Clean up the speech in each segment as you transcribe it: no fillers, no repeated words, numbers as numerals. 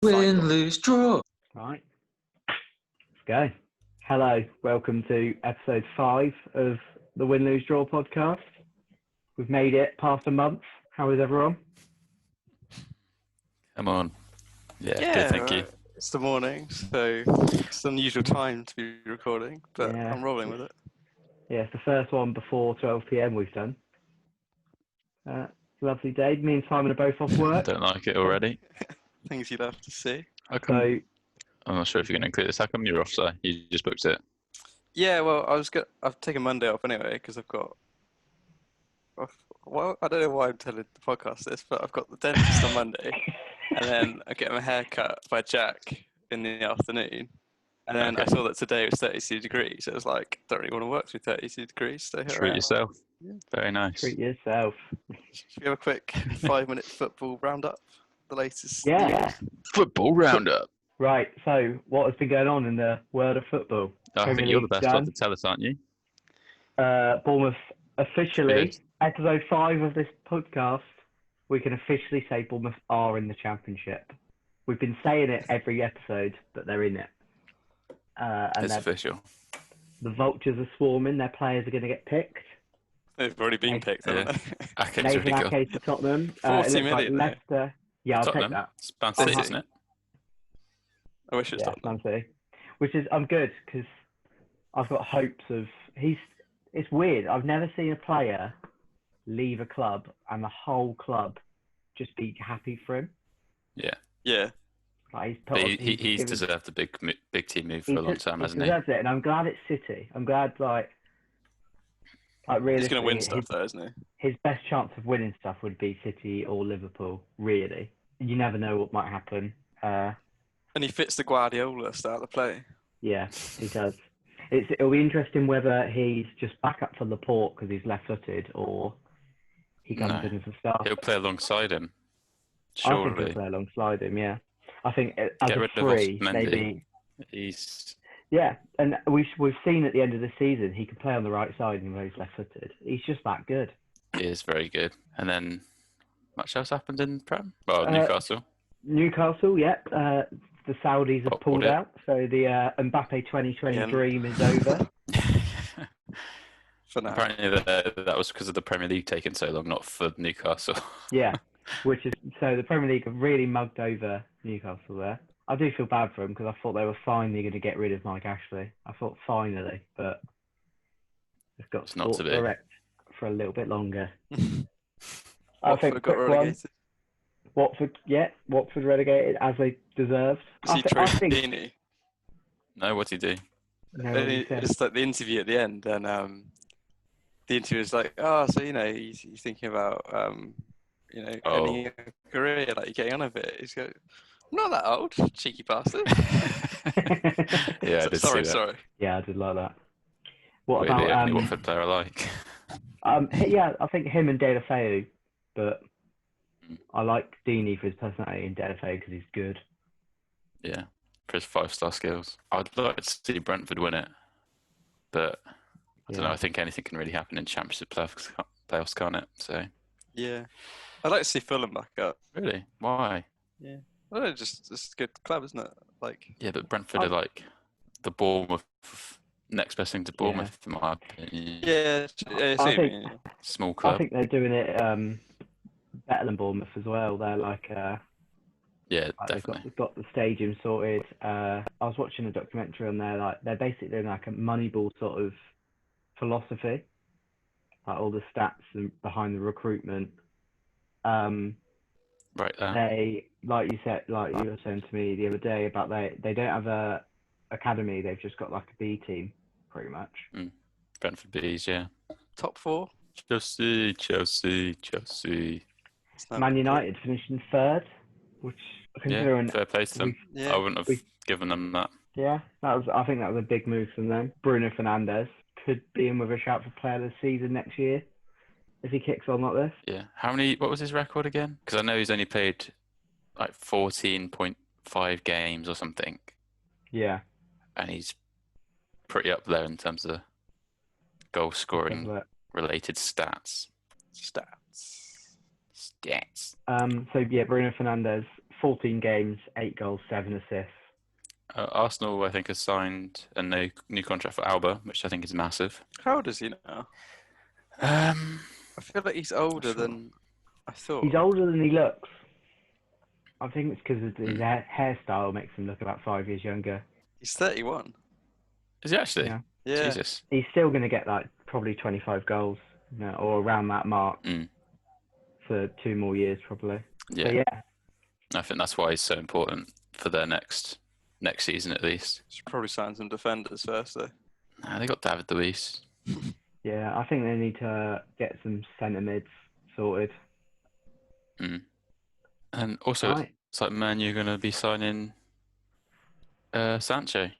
Win, lose, draw. Right, let's go. Hello, welcome to episode 5 of the Win, Lose, Draw podcast. We've made it past a month. How is everyone? Come on. Yeah, good, thank you. It's the morning, so it's an unusual time to be recording, but Yeah. I'm rolling with it. Yeah, it's the first one before 12 p.m. we've done. Lovely day. Me and Simon are both off work. Don't like it already. Things you'd have to see. I'm not sure if you're going to include this. How come you're off, so you just booked it? Yeah, well, I've taken Monday off anyway because I don't know why I'm telling the podcast this, but I've got the dentist on Monday, and then I get my hair cut by Jack in the afternoon, and then I saw that today was 32 degrees. So it was like, don't really want to work through 32 degrees. So here Treat yourself. Yeah. Very nice. Treat yourself. Should we have a quick 5-minute football roundup? The latest. Yeah. Football roundup. Right, so what has been going on in the world of football? I think you're the best one to tell us, aren't you? Bournemouth officially, episode 5 of this podcast, we can officially say Bournemouth are in the Championship. We've been saying it every episode, but they're in it. And it's official. The vultures are swarming. Their players are going to get picked. They've already been picked, haven't they? Nathan Ake to Tottenham. 40 million. Like Leicester. Yeah, I'll Tottenham. take that. It's Man City, isn't it? I wish it was Man Tottenham. City. Which is, I'm good because I've got hopes of. It's weird. I've never seen a player leave a club and the whole club just be happy for him. Yeah. Yeah. Like he's deserved a big team move for a long time, hasn't he? He deserves it, and I'm glad it's City. I'm glad, like really. He's going to win stuff, though, isn't he? His best chance of winning stuff would be City or Liverpool. Really, you never know what might happen. And he fits the Guardiola style of play. Yeah, he does. It'll be interesting whether he's just back up for Laporte because he's left-footed, or he comes in as a star. He'll play alongside him. I Surely. think he'll play alongside him. Yeah, I think as Get a rid free, of maybe. He's. Yeah, and we've seen at the end of the season he can play on the right side even though he's left-footed. He's just that good. He is very good. And then, much else happened in Prem? Well, Newcastle. Newcastle, yeah. The Saudis have pulled out, so the Mbappe 2020 dream is over. For now. Apparently that was because of the Premier League taking so long, not for Newcastle. Yeah, so the Premier League have really mugged over Newcastle there. I do feel bad for them because I thought they were finally going to get rid of Mike Ashley. I thought finally, but it's got not to be. Direct for a little bit longer. I Watford think got relegated. Watford relegated as they deserved. Was he Deeney? No, what'd he do? No, it's like the interview at the end, and the interview was like, so he's thinking about ending a career, like you're getting on a bit. He's going, I'm not that old, cheeky bastard. Yeah, I did see that. Sorry. Yeah, I did like that. What Really, about only Watford player I like. Yeah, I think him and De La Feu, but I like Deeney for his personality and De La Feu because he's good. Yeah, for his 5-star skills. I'd like to see Brentford win it, but I don't know. I think anything can really happen in Championship playoffs, can't it? So. Yeah, I'd like to see Fulham back up. Really? Why? Yeah, well, it's a good club, isn't it? Like. Yeah, but Brentford are like the Bournemouth. Next best thing to Bournemouth, in my opinion. Yeah, I think small club. I think they're doing it better than Bournemouth as well. They're like, yeah, definitely. They've got the stadium sorted. I was watching a documentary on there. Like they're basically doing like a Moneyball sort of philosophy, like all the stats and behind the recruitment. Right there. They, like you were saying to me the other day about they don't have a academy. They've just got like a B team, pretty much. Brentford Bees, yeah. Top 4. Chelsea. Man United finishing 3rd, which considering fair play to them. I wouldn't have given them that. Yeah, I think that was a big move from them. Bruno Fernandes could be in with a shout for player of the season next year if he kicks on like this. Yeah. What was his record again? Because I know he's only played like 14.5 games or something. Yeah. And he's pretty up there in terms of goal scoring related stats. So yeah, Bruno Fernandes 14 games, 8 goals, 7 assists. Arsenal, I think, has signed a new contract for Alba, which I think is massive. How old is he now? I feel like he's older than I thought. He's older than he looks. I think it's because his hairstyle makes him look about 5 years younger. He's 31. Is he actually? Yeah. Jesus. He's still going to get like probably 25 goals, or around that mark for 2 more years probably. Yeah. So, yeah. I think that's why he's so important for their next season at least. Should probably sign some defenders first though. Nah, they got David Luiz. Yeah, I think they need to get some centre mids sorted. And also, it's like, man, you're going to be signing Sancho.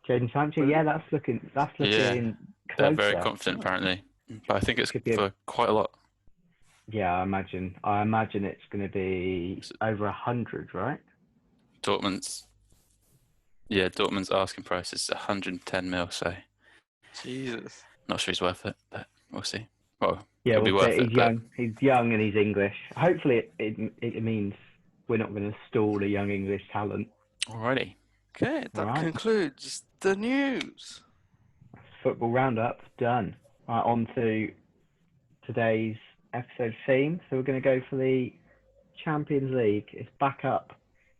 Jadon Sancho, yeah, that's looking closer. They're very confident apparently, but I think it's for quite a lot. Yeah, I imagine it's going to be over 100, right? Dortmund's asking price is 110 mil, so Jesus. Not sure he's worth it, but we'll see. Well, yeah, it'll be worth it. He's young and he's English. Hopefully, it means we're not going to stall a young English talent. Alrighty. Okay, that concludes the news. Football roundup done. Right, on to today's episode theme. So we're going to go for the Champions League. It's back up.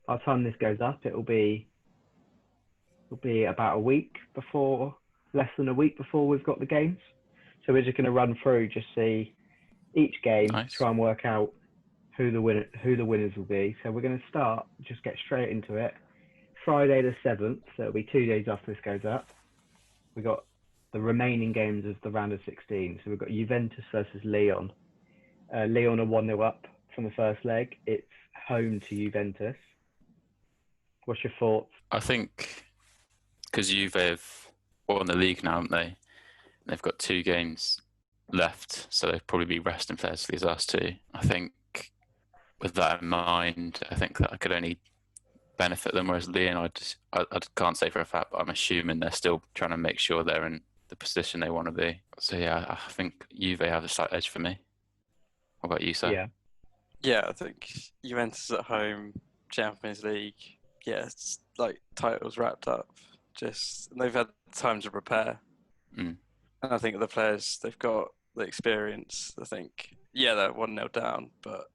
By the time this goes up, it'll be about less than a week before we've got the games. So we're just going to run through, just see each game, try and work out who the winners will be. So we're going to just get straight into it. Friday the 7th, so it'll be 2 days after this goes up. We got the remaining games of the round of 16. So we've got Juventus versus Lyon. Lyon are 1-0 up from the first leg. It's home to Juventus. What's your thoughts? I think because Juve have won the league now, haven't they? They've got 2 games left, so they'll probably be resting players for these last 2. I think with that in mind, I think that could only benefit them, whereas Lyon, I can't say for a fact, but I'm assuming they're still trying to make sure they're in the position they want to be. So yeah, I think Juve have a slight edge for me. What about you, sir? Yeah, I think Juventus at home, Champions League, it's like titles wrapped up. They've had time to prepare. And I think the players, they've got the experience. I think, they're 1-0 down, but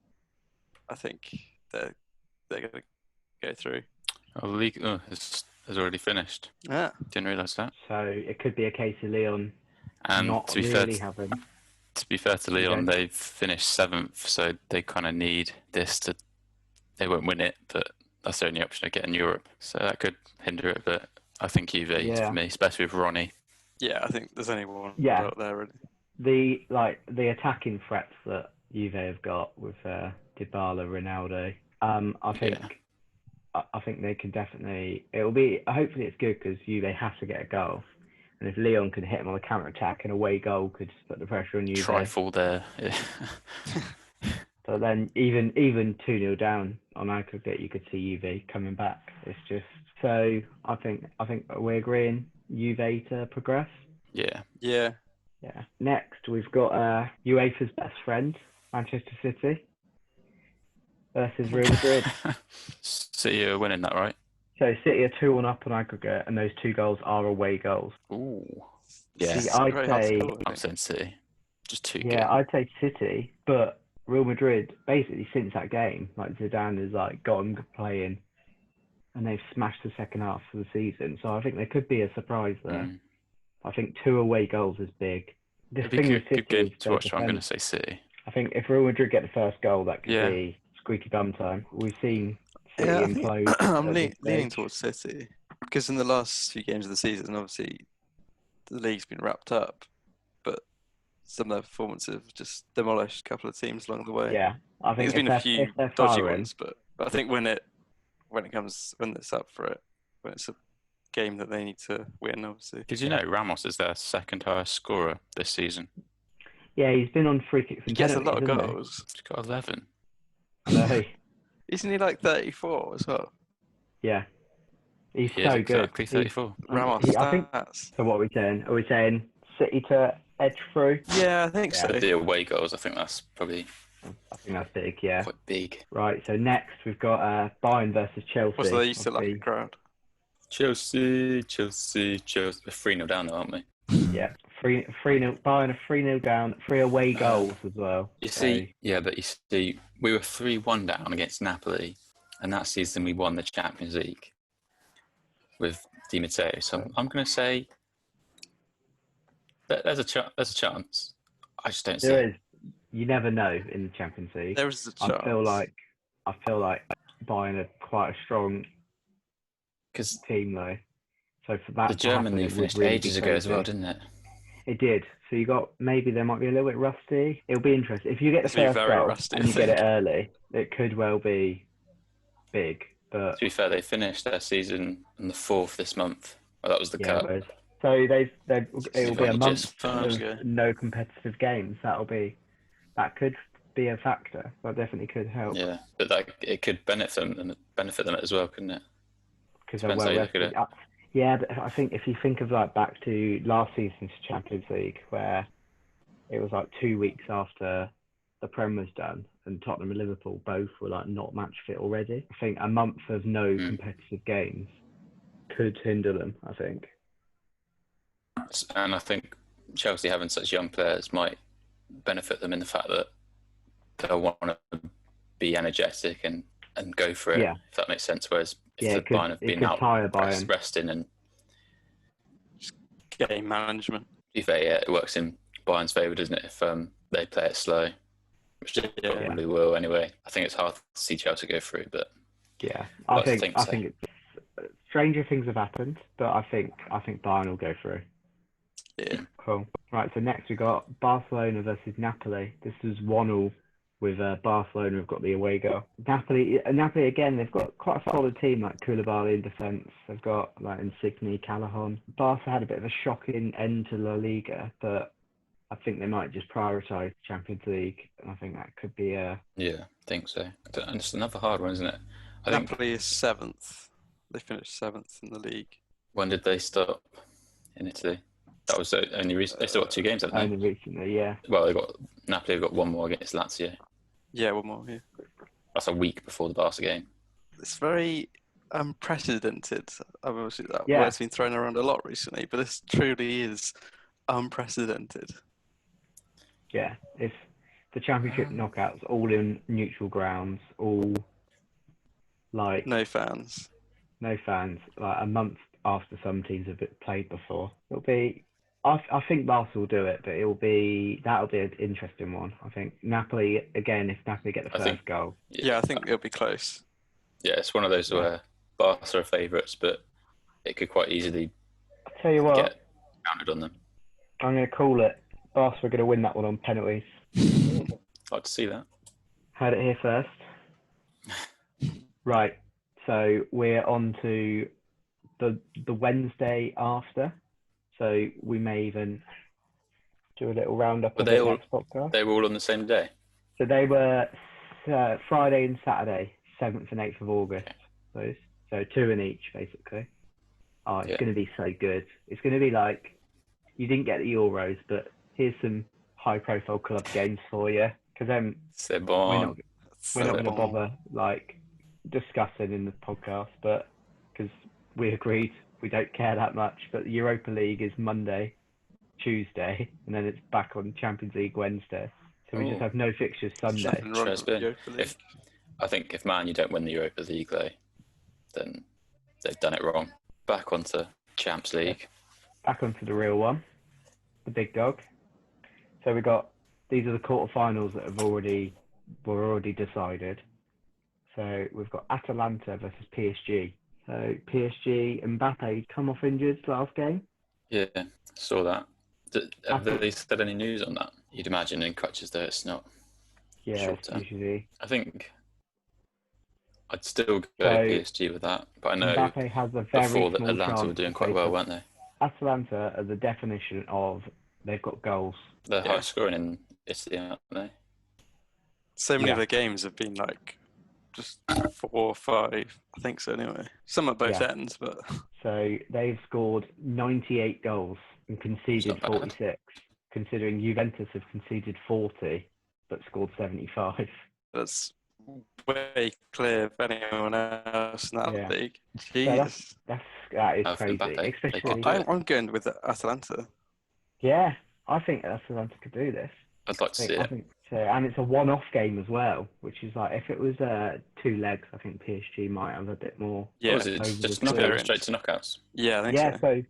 I think they're going to go through. Oh, the league has already finished. Yeah. Didn't realise that. So it could be a case of Lyon not to be really having... To be fair to Lyon, they've finished 7th, so they kind of need this to... They won't win it, but that's the only option to get in Europe. So that could hinder it, but I think Juve is for me, especially with Ronnie. Yeah, I think there's only one out there, really. The attacking threats that Juve have got with Dybala, Ronaldo, I think they can definitely... Hopefully it's good because Juve has to get a goal. And if Lyon can hit them on the counter-attack, an away goal could put the pressure on Juve. Trifle there. Yeah. So then even 2-0 down on aggregate, you could see Juve coming back. It's just... So I think we're agreeing Juve to progress. Yeah. Next, we've got UEFA's best friend, Manchester City, versus Real Madrid. City are winning that, right? So City are 2-1 up on aggregate, and those 2 goals are away goals. Ooh. Yeah. I'm saying City. Just 2 games. Yeah, I'd say City, but Real Madrid, basically since that game, like Zidane has got them playing, and they've smashed the second half of the season. So I think there could be a surprise there. I think 2 away goals is big. It'd be a good game to watch. I'm going to say City. I think if Real Madrid get the first goal, that could be squeaky bum time. We've seen City implode. I'm leaning towards City because in the last few games of the season, obviously, the league's been wrapped up, but some of their performances have just demolished a couple of teams along the way. Yeah, I think there's been a few dodgy ones, but I think when it's up for it, when it's a game that they need to win, obviously. Did you know Ramos is their second highest scorer this season? Yeah, he's been on free kicks. He gets a lot of goals. He's got 11. No. Isn't he like 34 as well? Yeah. He's so good. Exactly 34. Ramos stats. So what are we saying? Are we saying City to edge through? Yeah, I think so. The away goals, I think that's probably I think that's big, yeah. Quite big. Right, so next we've got Bayern versus Chelsea. Also, they used to like a Obviously, crowd. Chelsea. We're 3-0 down though, aren't we? yeah, 3-0. Bayern are 3-0 down, 3 away goals as well. You So, see, but you see, we were 3-1 down against Napoli, and that season we won the Champions League with Di Matteo. So I'm going to say that there's a chance. I just don't see there it. is. You never know in the Champions League. There is a chance. I feel like Bayern are quite a strong Because team though. So for that the German to happen, league it would finished really ages be ago as well, crazy. didn't it? It did. So you got maybe they might be a little bit rusty. It'll be interesting if you get the It'll be first very goal rusty, and I you get it think. early. It could well be big, but To be fair, they finished their season on the 4th this month. Well, that was the yeah. cup. Whereas, so it will be a Legit month times of ago. no competitive games. That could be a factor. That definitely could help Yeah, but it could benefit them as well, couldn't it? because they're Depends how well you look at rested. it. Yeah, but I think if you think of like back to last season's Champions League where it was like 2 weeks after the Prem was done and Tottenham and Liverpool both were like not match fit already. I think a month of no competitive games could hinder them, I think. And I think Chelsea having such young players might benefit them in the fact that they'll want to be energetic and go for it, Yeah. if that makes sense. Whereas if Yeah, the Bayern have been out tire Bayern. resting and Game management. it works in Bayern's favour, doesn't it? If they play it slow, which they probably will anyway. I think it's hard to see Chelsea go through, but yeah, I'd I like to think so. it's, stranger things have happened, but I think Bayern will go through. Yeah. Cool. Right, so next we got Barcelona versus Napoli. This is 1-1 with Barcelona have got the away goal. Napoli again, they've got quite a solid team like Koulibaly in defence. They've got like Insigne, Callahan. Barca had a bit of a shocking end to La Liga, but I think they might just prioritise Champions League, and I think that could be a... Yeah, I think so. And it's another hard one, isn't it? I think. Napoli is 7th. They finished 7th in the league. When did they stop in Italy? That was only recent. They still got 2 games, haven't they? Only recently, yeah. Well, Napoli have got one more against Lazio. Yeah, one more. Yeah. That's a week before the Barca game. It's very unprecedented. Obviously, that Yeah. word's been thrown around a lot recently, but this truly is unprecedented. Yeah, it's the Championship knockouts, all in neutral grounds, all like No fans. no fans, like a month after some teams have played before. It'll be, I think Barca will do it, but that'll be an interesting one. I think Napoli again, if Napoli get the first goal. Yeah, I think it'll be close. Yeah, it's one of those where Barca are favourites, but it could quite easily I'll tell you what, get counted on them. I'm going to call it. Barca are going to win that one on penalties. I'd like to see that. Heard it here first. Right, so we're on to the Wednesday after. So we may even do a little roundup of the next podcast. They were all on the same day? So they were Friday and Saturday, 7th and 8th of August. Those. So 2 in each, basically. Oh, it's going to be so good. It's going to be like, you didn't get the Euros, but here's some high-profile club games for you. Because then we're not going to bother like discussing in the podcast, but because we agreed we don't care that much. But the Europa League is Monday, Tuesday, and then it's back on Champions League Wednesday. So we just have no fixtures Sunday. I think if Man U don't win the Europa League, then they've done it wrong. Back onto Champs League. Back onto the real one, the big dog. So these are the quarterfinals that were already decided. So we've got Atalanta versus PSG. So PSG, Mbappe come off injured last game. Yeah, saw that. Have they said any news on that? You'd imagine in crutches though it's not. Yeah, usually. I think I'd still go PSG with that, but I know Mbappe has a very before that small Atlanta chance were doing quite well, weren't they? Atalanta are the definition of they've got goals. They're high scoring in Italy, aren't they? So many of the games have been like just 4 or 5. I think so anyway. Some at both ends, but... So they've scored 98 goals and conceded 46, considering Juventus have conceded 40, but scored 75. That's way clear of anyone else in that Yeah. league. So Jesus. that is Oh, for crazy. Mbappe, they Especially, could do it. I'm going with Atalanta. yeah, I think Atalanta could do this. I'd like to see I it. think so, and it's a one-off game as well, which is like if it was 2 legs, I think PSG might have a bit more. Yeah. Was it over just the knockout, clearance. straight to knockouts? Yeah, I think Yeah, so.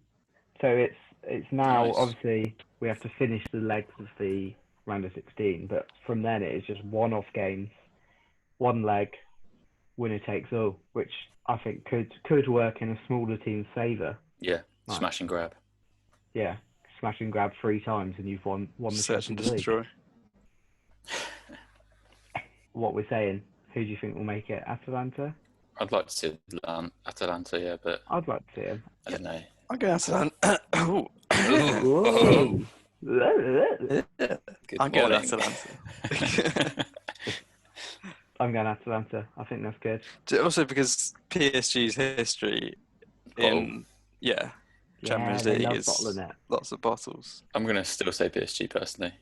so it's now Nice. obviously we have to finish the legs of the round of 16, but from then it is just one-off games, one leg, winner takes all, which I think could work in a smaller team's favour. Yeah, Nice. smash and grab. Yeah, smash and grab 3 times and you've won the Search and Champions League. destroy. What we're saying, who do you think will make it? Atalanta? I'd like to see Atalanta, yeah, but I'd like to see him. I don't know. I'm going Atalanta. Ooh. Ooh. Good I'm going morning. Atalanta. I'm going Atalanta. I think that's good. Also because PSG's history in Champions they League love is bottling it. lots of bottles. I'm going to still say PSG personally,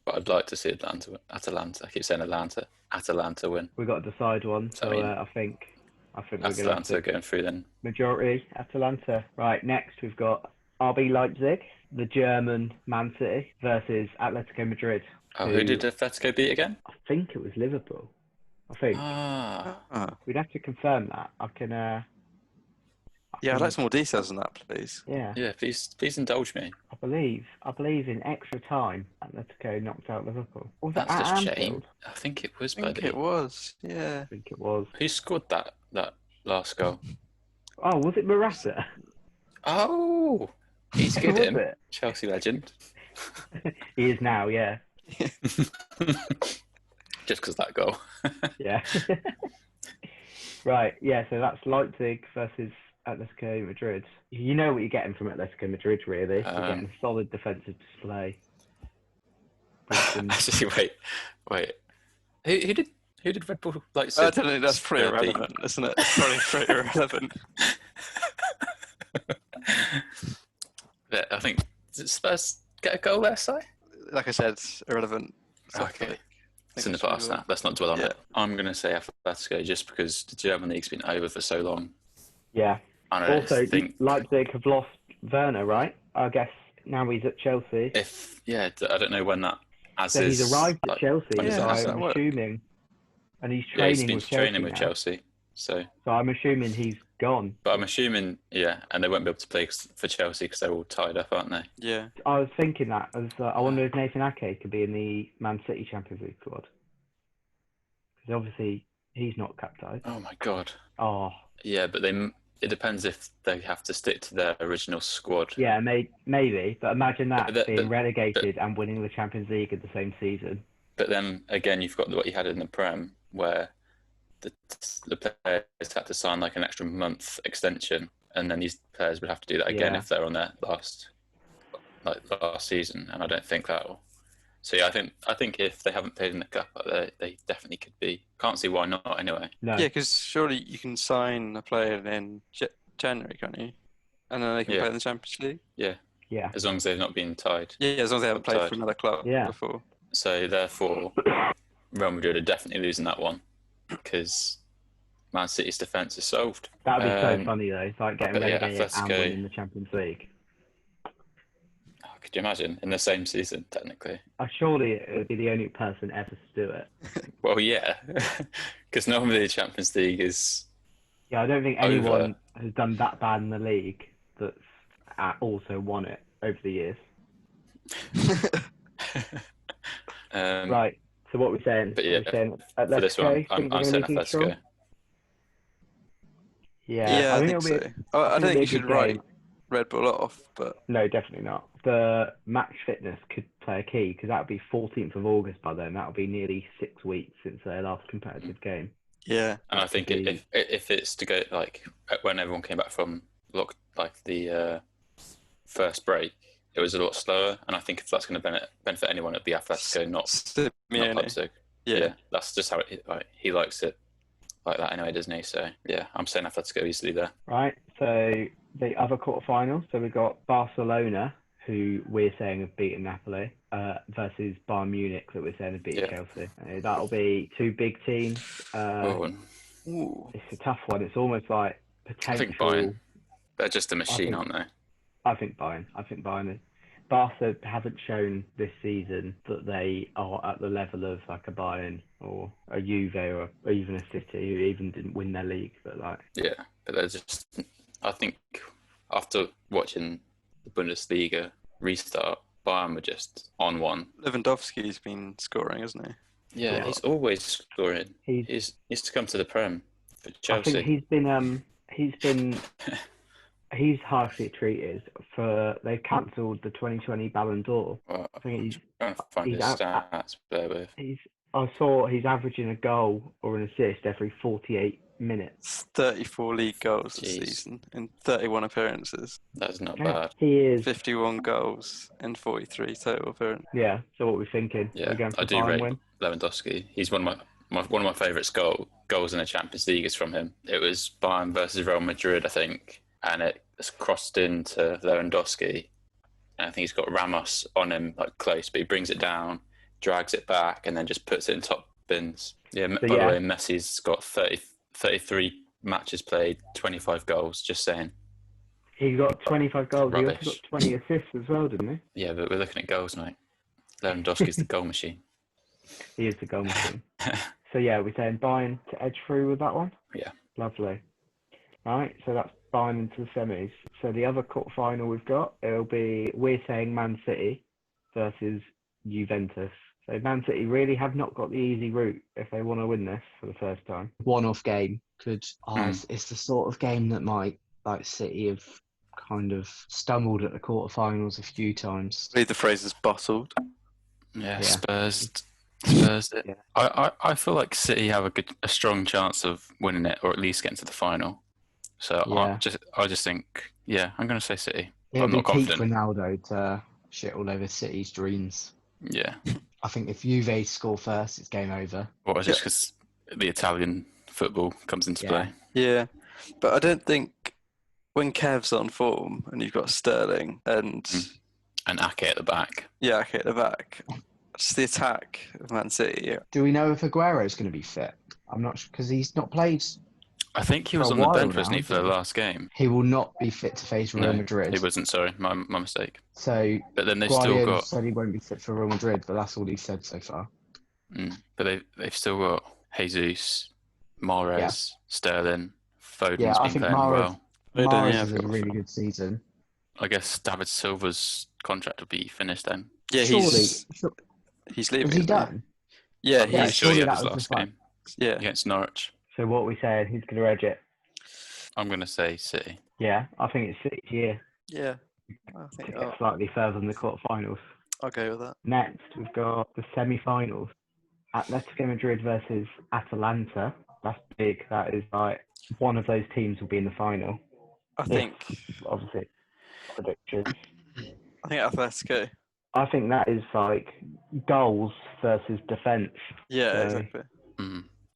but I'd like to see Atalanta. I keep saying Atalanta win. We've got to decide one, so I mean, I think we're going to have Atalanta to going through then. majority Atalanta. Right, next we've got RB Leipzig, the German Man City versus Atletico Madrid. Oh, who did Atletico beat again? I think it was Liverpool. I think we'd have to confirm that. I can. Yeah, I'd like some more details on that, please. Yeah, Yeah, please indulge me. I believe in extra time, Atletico knocked out Liverpool. Or was That's it at just Anfield? shame. I think it was, I think buddy. it was, yeah. I think it was. Who scored that last goal? Oh, was it Morata? Oh, he's good. Was Him, it? Chelsea legend. He is now, yeah. Just because that goal. Yeah. Right, yeah, so that's Leipzig versus Atletico Madrid. You know what you're getting from Atletico Madrid, really. You're getting a solid defensive display. Actually, wait. Who did Red Bull Leipzig? I don't know, that's pretty irrelevant, isn't it? It's probably pretty irrelevant. Yeah, I think did Spurs get a goal there, Si? Like I said, irrelevant. Okay. It's in the past now. Let's not dwell on it. I'm going to say Atletico just because the German league's been over for so long. Yeah. I don't Also, think Leipzig have lost Werner, right? I guess now he's at Chelsea. I don't know when that. So he's arrived at Chelsea, so I'm assuming, and he's training with Chelsea. So I'm assuming he's gone. But I'm assuming, and they won't be able to play for Chelsea because they're all tied up, aren't they? Yeah. I was thinking that. I wonder if Nathan Ake could be in the Man City Champions League squad. Because obviously he's not captain. Oh my god. Oh. Yeah, but it depends if they have to stick to their original squad. Yeah, maybe. But imagine that being relegated and winning the Champions League in the same season. But then again, you've got what you had in the Prem, where the players had to sign like an extra month extension, and then these players would have to do that again if they're on their last season. And I don't think that will. So yeah, I think if they haven't played in the cup, they definitely could be. Can't see why not. Anyway. No. Yeah, because surely you can sign a player in January, can't you? And then they can play in the Champions League. Yeah. Yeah. As long as they've not been tied. Yeah, as long as they haven't played for another club before. So therefore, Real Madrid are definitely losing that one because Man City's defence is solved. That would be so funny though, like getting relegated and Atletico, winning the Champions League. Could you imagine in the same season, technically? Surely it would be the only person ever to do it. Well, yeah, because normally the Champions League is. Yeah, I don't think anyone has done that bad in the league that's also won it over the years. Right. So what we're saying? But yeah, for this one, I'm saying Atletico. Yeah, I think so. I don't think you should write Red Bull off, but no, definitely not. The match fitness could play a key because that would be 14th of August by then. That would be nearly 6 weeks since their last competitive game. Yeah, and I think if it's to go like when everyone came back from the first break, it was a lot slower, and I think if that's going to benefit anyone, it'd be Atletico, not Leipzig. Yeah, that's just how he likes it like that anyway, doesn't he? So yeah, I'm saying Atletico easily there. Right. So the other quarterfinals. So we've got Barcelona, who we're saying have beaten Napoli, versus Bayern Munich that we're saying have beaten Chelsea. That'll be two big teams. It's a tough one. It's almost like potential. I think Bayern. They're just a machine, aren't they? I think Bayern. Barca haven't shown this season that they are at the level of like a Bayern or a Juve or even a City who even didn't win their league. But but they're just. I think after watching the Bundesliga restart, Bayern were just on one. Lewandowski's been scoring, hasn't he? Yeah, he's always scoring. He's to come to the Prem for Chelsea. I think he's harshly treated for they've cancelled the 2020 Ballon d'Or. Well, I think he's trying to find his stats. Bear with. I saw he's averaging a goal or an assist every 48 minutes. 34 league goals this season in 31 appearances. That's not bad. He is 51 goals in 43 total appearances. Yeah. So what are we thinking? Yeah, I do rate Lewandowski. He's one of my favourite goals in the Champions League is from him. It was Bayern versus Real Madrid, I think, and it's crossed into Lewandowski. And I think he's got Ramos on him like close, but he brings it down, drags it back, and then just puts it in top bins. Yeah. By the way, Messi's got 33 matches played, 25 goals. Just saying. He got 25 goals. Rubbish. He also got 20 assists as well, didn't he? Yeah, but we're looking at goals, mate. Lewandowski's the goal machine. He is the goal machine. So yeah, we're saying Bayern to edge through with that one. Yeah. Lovely. All right, so that's Bayern into the semis. So the other quarter-final we're saying Man City versus Juventus. So Man City really have not got the easy route if they want to win this for the first time. One-off game it's the sort of game that might, like City have kind of stumbled at the quarter-finals a few times. I believe the phrase is bottled. Yeah. Spurs it. Yeah. I feel like City have a strong chance of winning it or at least getting to the final. So I just think, I'm going to say City. I'm not confident. Ronaldo to shit all over City's dreams. Yeah. I think if Juve score first, it's game over. Well, just because the Italian football comes into play. Yeah, but I don't think when Kev's on form and you've got Sterling and Ake at the back. Yeah, Ake at the back. Just the attack of Man City. Yeah. Do we know if Aguero's going to be fit? I'm not sure because he's not played. I think he was on the bench, wasn't he, for the last game? He will not be fit to face Real Madrid. He wasn't, sorry. My mistake. So, but then they've still got... said he won't be fit for Real Madrid, but that's all he said so far. But they've still got Jesus, Mahrez, Sterling, Foden's been playing well. Mahrez has a really good season. I guess David Silva's contract will be finished then. Yeah, he's leaving. Was he done? Yeah, he's sure he had his last game. Yeah. Against Norwich. So what are we saying? Who's going to edge it? I'm going to say City. Yeah, I think it's City's year. Yeah. I think to get slightly further than the quarterfinals. I'll go with that. Next, we've got the semi-finals. Atletico Madrid versus Atalanta. That's big. That is like one of those teams will be in the final. I think. Obviously, predictions. I think Atletico. I think that is like goals versus defence. Yeah, exactly.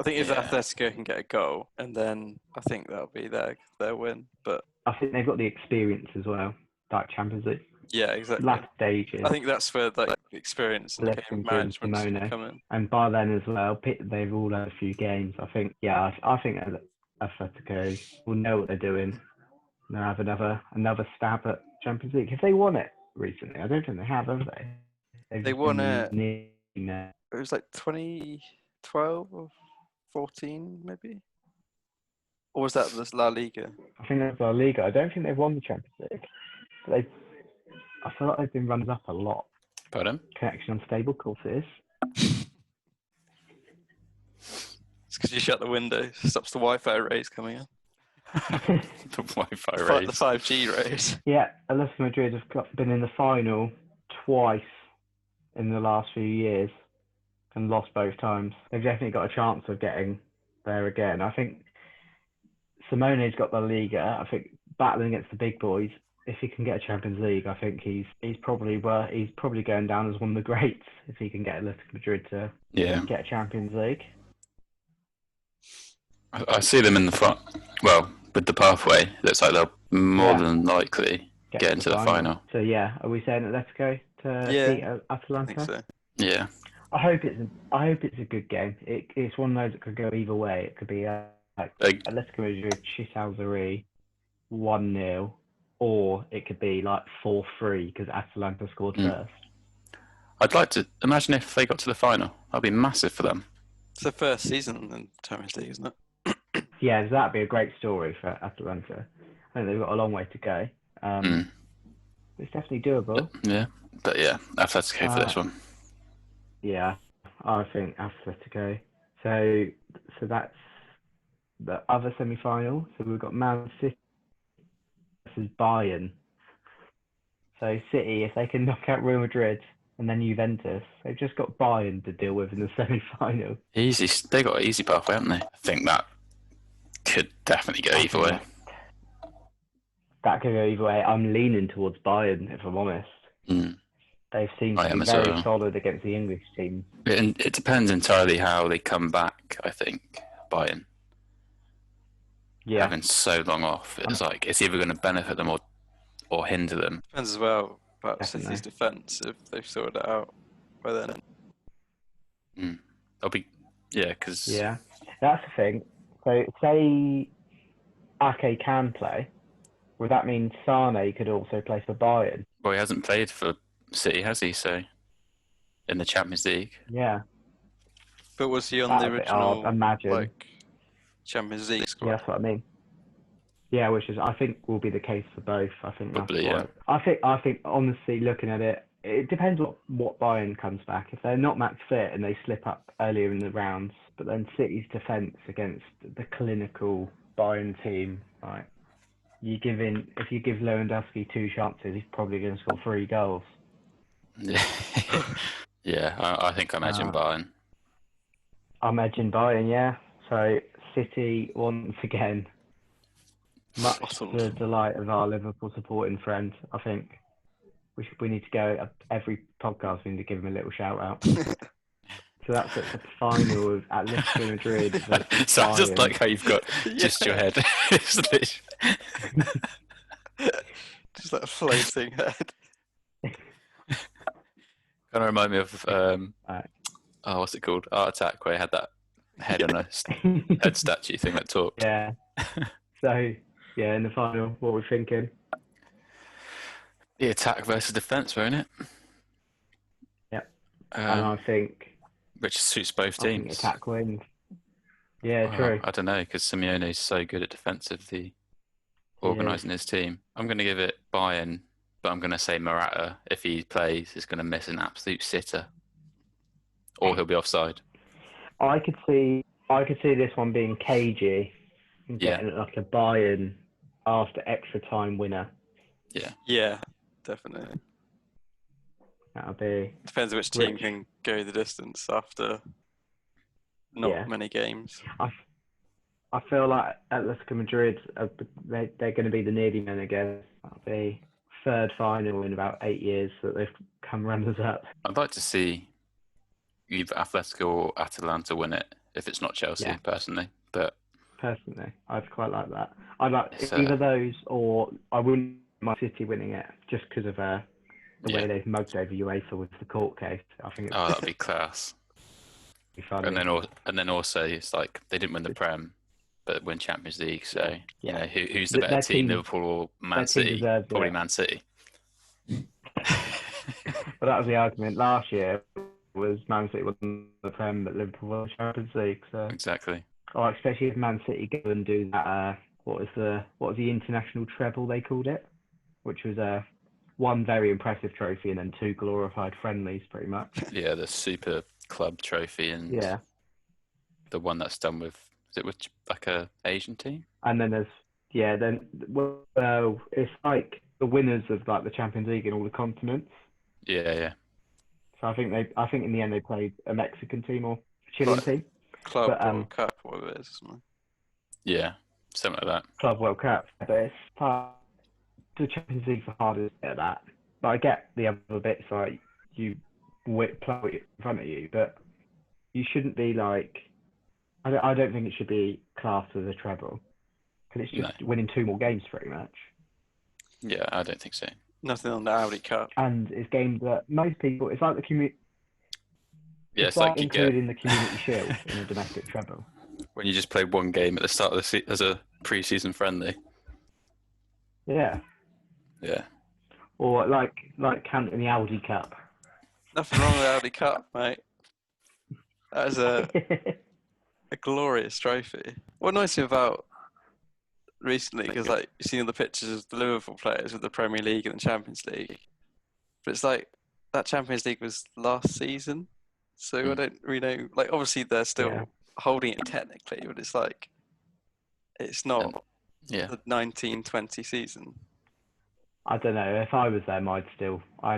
I think if Atletico can get a goal, and then I think that'll be their win. But I think they've got the experience as well, like Champions League. Yeah, exactly. Last stages. I think that's where like experience and game management come in. And by then as well, they've all had a few games. I think, I think Atletico will know what they're doing. They'll have another stab at Champions League. Have they won it recently? I don't think they have they? They won it. It was like 2012 or 14, maybe? Or was that the La Liga? I think that's La Liga. I don't think they've won the Champions League. But I feel like they've been runners up a lot. Pardon? Connection unstable, of course it is. It's because you shut the window. Stops the Wi-Fi rays coming in. The Wi-Fi rays. The 5G rays. Yeah, Atletico Madrid have been in the final twice in the last few years and lost both times. They've definitely got a chance of getting there again. I think Simone's got the Liga. I think battling against the big boys, if he can get a Champions League, I think he's probably going down as one of the greats if he can get Atletico Madrid to get a Champions League. I see them in the front. Well, with the pathway, looks like they'll more than likely get into the final. So yeah, are we saying Atletico to beat Atalanta? I think so. Yeah. I hope it's a good game. It's one of those that could go either way. It could be like Atletico Madrid Chishalzari 1-0, or it could be like 4-3 because Atalanta scored first. I'd like to imagine if they got to the final. That'd be massive for them. It's the first season in Champions League, isn't it? Yeah, that'd be a great story for Atalanta. I think they've got a long way to go. It's definitely doable. Yeah, but yeah, Atletico for this one. Yeah, I think Atletico. So that's the other semi-final. So we've got Man City versus Bayern. So City, if they can knock out Real Madrid and then Juventus, they've just got Bayern to deal with in the semi-final. Easy. They got an easy pathway, haven't they? I think that could definitely go either way. That could go either way. I'm leaning towards Bayern, if I'm honest. They've seemed to be very solid against the English team. It depends entirely how they come back, I think, Bayern. Yeah. Having so long off, it's like it's either going to benefit them or hinder them. Depends as well about City's defence, if they've sorted it out by then. Because... Yeah, that's the thing. So, say Ake can play, would that mean Sane could also play for Bayern? Well, he hasn't played for City, has he? So, in the Champions League. Yeah. But was he on the original Champions League squad? Yeah, that's what I mean. Yeah, which is I think will be the case for both. I think probably, that's what, I think honestly, looking at it, it depends what Bayern comes back. If they're not match fit and they slip up earlier in the rounds, but then City's defence against the clinical Bayern team, like if you give Lewandowski 2 chances, he's probably going to score 3 goals. Yeah, I think I imagine Bayern. I imagine Bayern, yeah. So City once again, much to the delight of our Liverpool supporting friend. I think we need to go every podcast. We need to give him a little shout out. So that's at the final of Atletico Madrid. So I just like how you've got just your head. Just that floating head. Kind of remind me of what's it called? Art Attack, where he had that head on a head statue thing that talked. Yeah. So yeah, in the final, what we're thinking? The attack versus defence, won't it? Yep. And I think which suits both teams. I think attack wins. Yeah, true. I don't know, because Simeone is so good at defensively organising his team. I'm going to give it Bayern, but I'm going to say Morata, if he plays, is going to miss an absolute sitter, or he'll be offside. I could see this one being cagey and getting like a Bayern after extra time winner. Yeah, definitely. That'll be depends which team can go the distance after not many games. I feel like Atletico Madrid they're going to be the nearly men again. That'll be 3rd final in about 8 years that they've come runners up. I'd like to see either Atletico or Atalanta win it if it's not Chelsea, personally. But personally, I'd quite like that. I'd like either those, or I wouldn't mind City winning it just because of the way they've mugged over UEFA with the court case. I think that'd be class. And then also it's like they didn't win the Prem, but win Champions League. So you know who's the better team, Liverpool or Man City? Probably Man City. But that was the argument last year. Was Man City won the Prem, but Liverpool won the Champions League. So exactly. Oh, especially if Man City go and do that. What was the international treble they called it? Which was 1 very impressive trophy and then 2 glorified friendlies, pretty much. Yeah, the Super Club trophy and the one that's done with like a Asian team. And then it's like the winners of like the Champions League in all the continents. Yeah. So I think in the end they played a Mexican team or a Chilean team. Club World Cup, whatever it is. Yeah, something like that. Club World Cup, but it's part the Champions League's harder to get that. But I get the other bits like you play in front of you, but you shouldn't be like. I don't think it should be classed as a treble because it's just winning 2 more games pretty much. Yeah, I don't think so. Nothing on the Audi Cup. And it's games that most people. It's like the community. Yeah, It's like you get including the Community Shield in a domestic treble. when you just play one game at the start of the as a pre-season friendly. Yeah. Yeah. Or like counting the Audi Cup. Nothing wrong with the Audi Cup, mate. That is a glorious trophy. What annoys me about recently, because like you've seen all the pictures of the Liverpool players with the Premier League and the Champions League, but it's like that Champions League was last season, so I don't really know. Like, obviously they're still holding it technically, but it's like it's not the 1920 season. I don't know. If I was them, I'd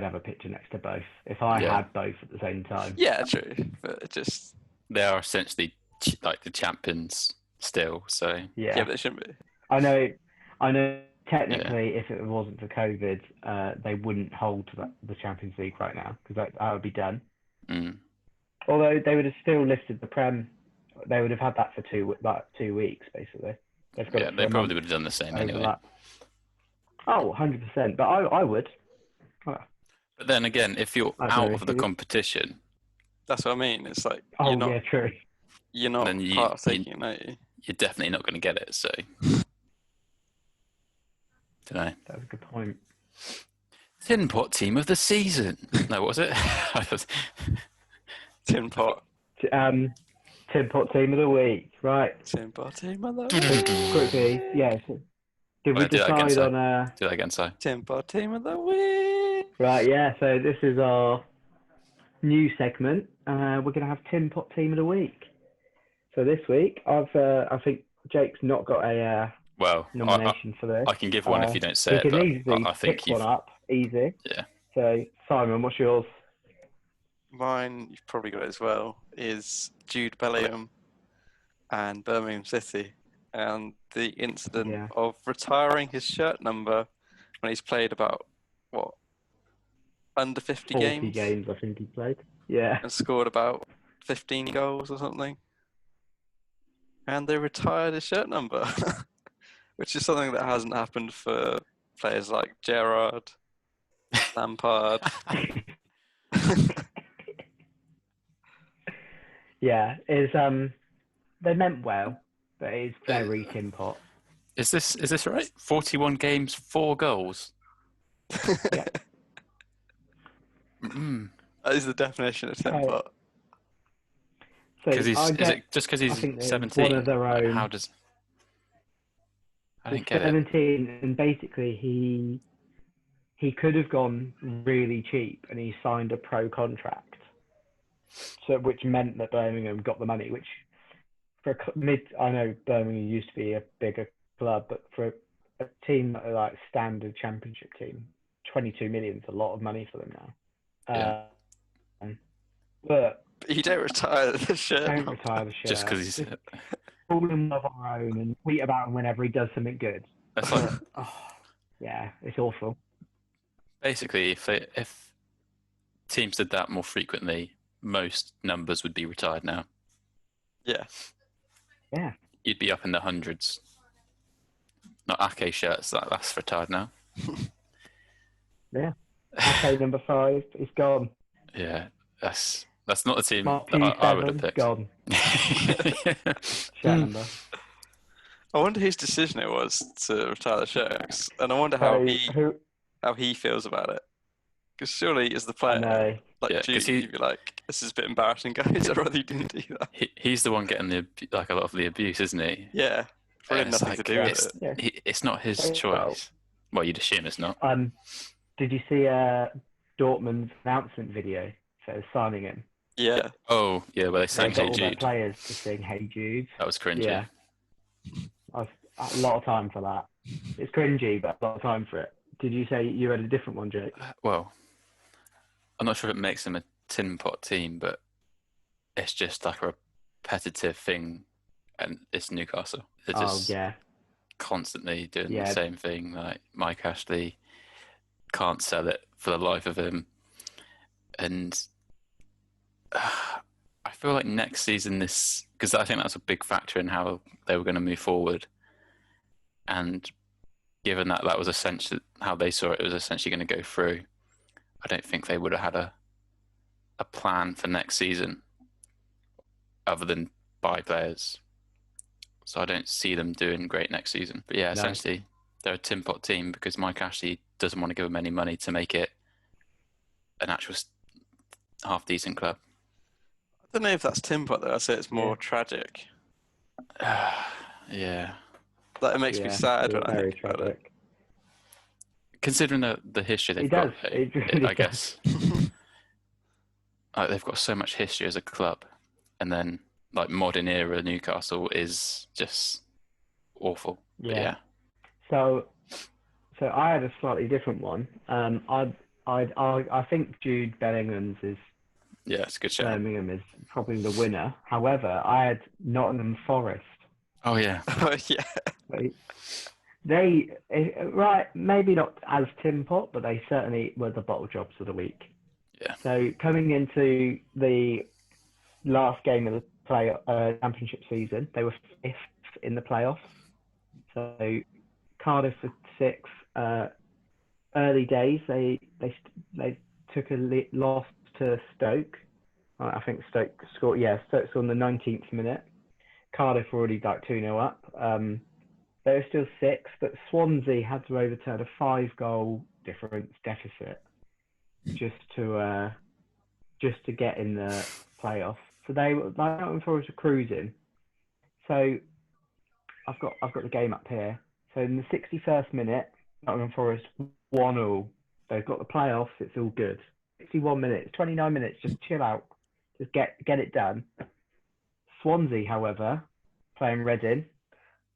have a picture next to both. If I had both at the same time. Yeah, true. But it just they are essentially like the champions still. So yeah, but they shouldn't be. I know. Technically, if it wasn't for COVID, they wouldn't hold the Champions League right now because that would be done. Mm. Although they would have still lifted the Prem, they would have had that for 2 weeks basically. They probably would have done the same anyway. That. Oh, 100%. But I would. But then again, if you're out of the competition, that's what I mean. It's like true. You're not part of taking it, are you? You're definitely not going to get it. So, don't know. That's a good point. Tin Pot Team of the Season. No, what was it? Tin Pot. Tin Pot Team of the Week. Right. Tin Pot Team of the Week. Quickly, yes. Did we decide on do that again, sorry. Tin Pot Team of the Week. Right, yeah. So this is our new segment. We're going to have Tin Pot Team of the Week. So this week, I think Jake's not got a nomination for this. I can give one if you don't say it. You can easily pick one up, easy. Yeah. So Simon, what's yours? Mine, you've probably got it as well, is Jude Bellingham and Birmingham City. And the incident of retiring his shirt number when he's played about, under 50 games? 40 games, I think he played. Yeah. And scored about 15 goals or something. And they retired his shirt number, which is something that hasn't happened for players like Gerrard, Lampard. Yeah, they meant well, but it's very Tin Pot. Is this right? 41 games, 4 goals. Yeah. That is the definition of Tin Pot. Is it just because he's 17? One of their own. I didn't get 17, and basically he could have gone really cheap, and he signed a pro contract. So, which meant that Birmingham got the money, which for I know Birmingham used to be a bigger club, but for a team like standard championship team, 22 million is a lot of money for them now. But you don't retire the shirt. Don't retire the shirt. Just because he's all in love on our own and tweet about him whenever he does something good. That's like, yeah, it's awful. Basically, if teams did that more frequently, most numbers would be retired now. Yeah. Yeah. You'd be up in the hundreds. Not Ake shirts, that's retired now. Yeah. Ake number 5 is gone. Yeah, that's not the team Mark that I would have picked. Gone. Shirt number. I wonder whose decision it was to retire the shirts, and I wonder how he feels about it. Because surely, as the player, Jude, you'd be like, "This is a bit embarrassing, guys. I'd rather you didn't do that." He's the one getting a lot of the abuse, isn't he? Yeah, probably nothing to do with it. Yeah. It's not his choice. Well, you'd assume it's not. Did you see Dortmund's announcement video for signing him? Yeah. Oh, yeah, where they sang "Hey Jude." Players to sing "Hey Jude." That was cringy. Yeah. A lot of time for that. It's cringy, but a lot of time for it. Did you say you had a different one, Jake? Well, I'm not sure if it makes them a tin pot team, but it's just like a repetitive thing, and it's Newcastle. They're just constantly doing the same thing. Like Mike Ashley can't sell it for the life of him, and I feel like next season because I think that's a big factor in how they were going to move forward, and given that that was essentially how they saw it was essentially going to go through, I don't think they would have had a plan for next season other than buy players. So I don't see them doing great next season. But yeah, No. essentially they're a tin pot team because Mike Ashley doesn't want to give them any money to make it an actual half decent club. I don't know if that's tin pot though. I say it's more tragic. Yeah. Like, it makes me sad when I very think about it. tragic. Considering the history they've It got, does. though, It really I guess they've got so much history as a club, and then like modern era Newcastle is just awful. But yeah. So I had a slightly different one. I think Jude Bellingham's is It's a good show. Birmingham is probably the winner. However, I had Nottingham Forest. Oh yeah. Oh yeah. They maybe not as tin pot, but they certainly were the bottle jobs of the week. Yeah. So coming into the last game of the championship season, they were 5th in the playoffs. So Cardiff for 6th. Early days, they took a loss to Stoke. I think Stoke scored. Yeah, Stoke scored on the 19th minute. Cardiff were already like 2-0 up. They were still 6th, but Swansea had to overturn a 5-goal difference deficit just to get in the playoffs. So they were like Nottingham Forest were cruising. So I've got the game up here. So in the 61st minute, Nottingham Forest 1-0. They've got the playoffs. It's all good. 61 minutes, 29 minutes. Just chill out. Just get it done. Swansea, however, playing Reading,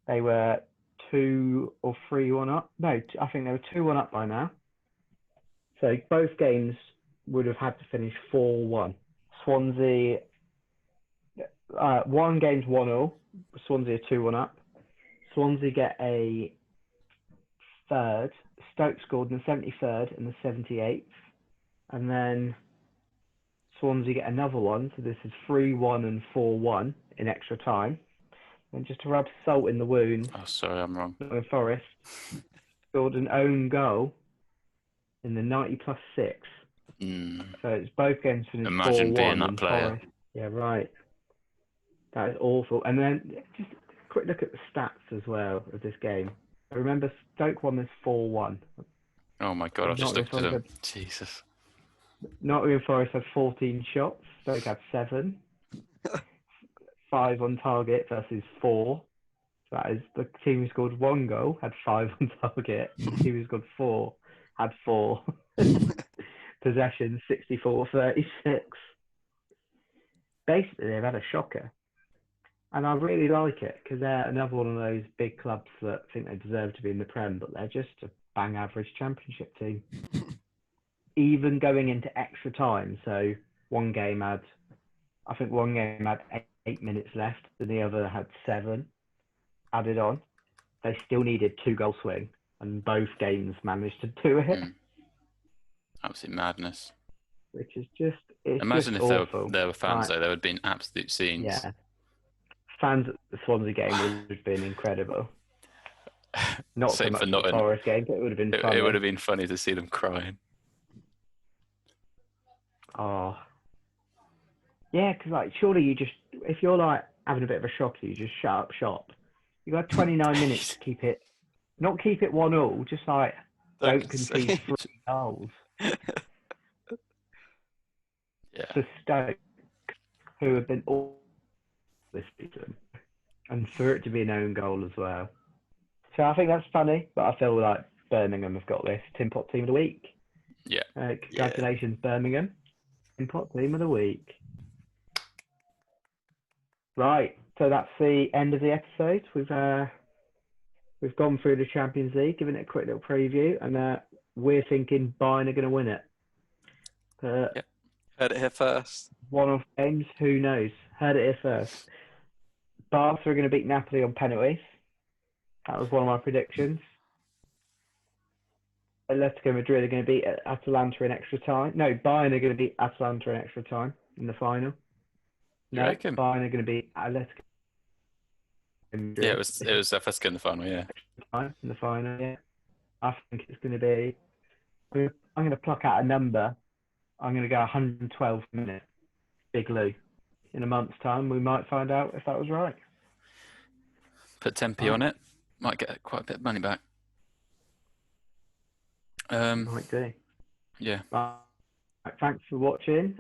they were 2 or 3-1 up. No, I think they were 2-1 up by now. So both games would have had to finish 4-1. Swansea, one game's 1-0. Swansea are 2-1 up. Swansea get a third. Stoke scored in the 73rd and the 78th. And then Swansea get another one. So this is 3-1 and 4-1 in extra time. And just to rub salt in the wound, Oh, sorry, I'm wrong. Forest scored an own goal in the 90+6. So it's both games finished 4-1. Imagine being that player. Forest, yeah, right. That is awful. And then just a quick look at the stats as well of this game. I remember Stoke won this 4-1. Oh my god, I've just looked at them. Jesus. Nottingham Forest had 14 shots. Stoke had 7. 5 on target versus 4. So that is the team who scored 1 goal had 5 on target. The team who scored 4 had 4. Possession 64-36. Basically, they've had a shocker. And I really like it because they're another one of those big clubs that think they deserve to be in the Prem, but they're just a bang average championship team. Even going into extra time. So one game had 8 minutes left and the other had 7 added on. They still needed 2-goal swing and both games managed to do it. Absolute madness. Which is just, imagine just if awful. there were fans there, there would have been absolute scenes. Yeah. Fans at the Swansea game would have been incredible. Not so much the Forest game, but it would have been funny. It would have been funny to see them crying. Oh. Yeah, because like surely you just, if you're like having a bit of a shock, you just shut up shop. You got 29 minutes to keep it, not keep it 1-1, just like don't concede 3 goals. Yeah. To Stoke, who have been all this season, and for it to be an own goal as well. So I think that's funny, but I feel like Birmingham have got this Tin Pot Team of the Week. Yeah. Congratulations, Birmingham. Tin Pot Team of the Week. Right, so that's the end of the episode. We've gone through the Champions League, given it a quick little preview, and we're thinking Bayern are going to win it. Heard it here first. One-off games, who knows? Heard it here first. Barca are going to beat Napoli on penalties. That was one of my predictions. Atletico Madrid are going to beat Atalanta in extra time. No, Bayern are going to beat Atalanta in extra time in the final. You reckon? Bayern are going to beat Atletico Madrid. Yeah, it was Atletico in the final, yeah. In the final, yeah. I think it's going to be. I'm going to pluck out a number. I'm going to go 112 minutes. Big Lou. In a month's time, we might find out if that was right. Put 10p on it. Might get quite a bit of money back. Might do. Yeah. Thanks for watching.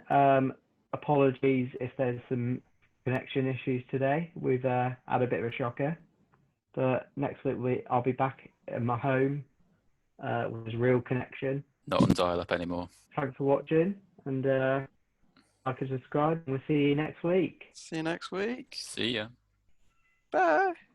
Apologies if there's some connection issues today. We've had a bit of a shocker. But next week I'll be back at my home with real connection. Not on dial-up anymore. Thanks for watching, and like and subscribe. And we'll see you next week. See you next week. See ya. Bye.